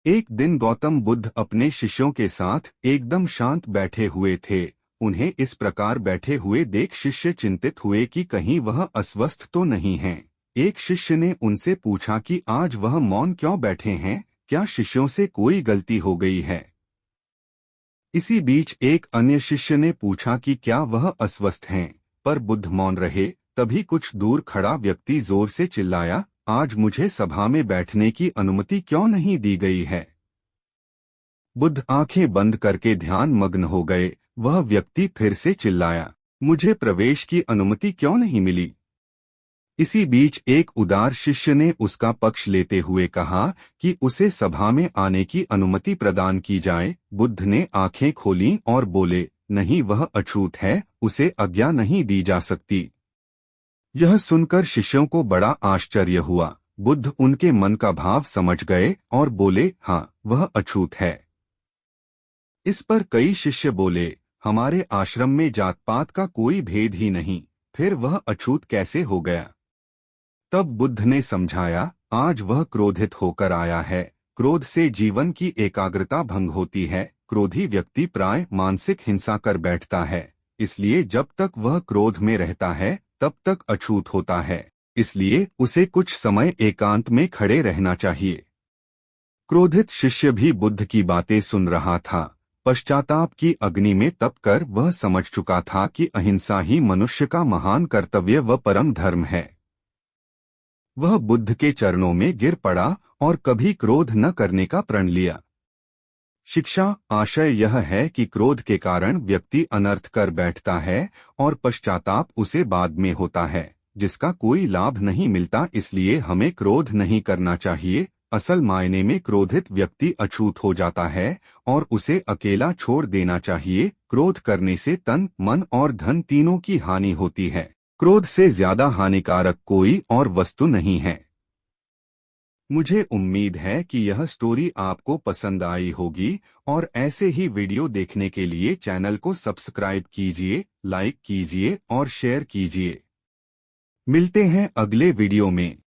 एक दिन गौतम बुद्ध अपने शिष्यों के साथ एकदम शांत बैठे हुए थे। उन्हें इस प्रकार बैठे हुए देख शिष्य चिंतित हुए कि कहीं वह अस्वस्थ तो नहीं हैं। एक शिष्य ने उनसे पूछा कि आज वह मौन क्यों बैठे हैं, क्या शिष्यों से कोई गलती हो गई है। इसी बीच एक अन्य शिष्य ने पूछा कि क्या वह अस्वस्थ हैं, पर बुद्ध मौन रहे। तभी कुछ दूर खड़ा व्यक्ति जोर से चिल्लाया, आज मुझे सभा में बैठने की अनुमति क्यों नहीं दी गई है। बुद्ध आंखें बंद करके ध्यान मग्न हो गए। वह व्यक्ति फिर से चिल्लाया, मुझे प्रवेश की अनुमति क्यों नहीं मिली। इसी बीच एक उदार शिष्य ने उसका पक्ष लेते हुए कहा कि उसे सभा में आने की अनुमति प्रदान की जाए। बुद्ध ने आंखें खोलीं और बोले, नहीं, वह अछूत है, उसे आज्ञा नहीं दी जा सकती। यह सुनकर शिष्यों को बड़ा आश्चर्य हुआ। बुद्ध उनके मन का भाव समझ गए और बोले, हाँ, वह अछूत है। इस पर कई शिष्य बोले, हमारे आश्रम में जात पात का कोई भेद ही नहीं, फिर वह अछूत कैसे हो गया। तब बुद्ध ने समझाया, आज वह क्रोधित होकर आया है। क्रोध से जीवन की एकाग्रता भंग होती है। क्रोधी व्यक्ति प्राय मानसिक हिंसा कर बैठता है। इसलिए जब तक वह क्रोध में रहता है तब तक अछूत होता है। इसलिए उसे कुछ समय एकांत में खड़े रहना चाहिए। क्रोधित शिष्य भी बुद्ध की बातें सुन रहा था। पश्चाताप की अग्नि में तपकर वह समझ चुका था कि अहिंसा ही मनुष्य का महान कर्तव्य व परम धर्म है। वह बुद्ध के चरणों में गिर पड़ा और कभी क्रोध न करने का प्रण लिया। शिक्षा आशय यह है कि क्रोध के कारण व्यक्ति अनर्थ कर बैठता है और पश्चाताप उसे बाद में होता है, जिसका कोई लाभ नहीं मिलता। इसलिए हमें क्रोध नहीं करना चाहिए। असल मायने में क्रोधित व्यक्ति अछूत हो जाता है और उसे अकेला छोड़ देना चाहिए। क्रोध करने से तन, मन और धन तीनों की हानि होती है। क्रोध से ज्यादा हानिकारक कोई और वस्तु नहीं है। मुझे उम्मीद है कि यह स्टोरी आपको पसंद आई होगी और ऐसे ही वीडियो देखने के लिए चैनल को सब्सक्राइब कीजिए, लाइक कीजिए और शेयर कीजिए। मिलते हैं अगले वीडियो में।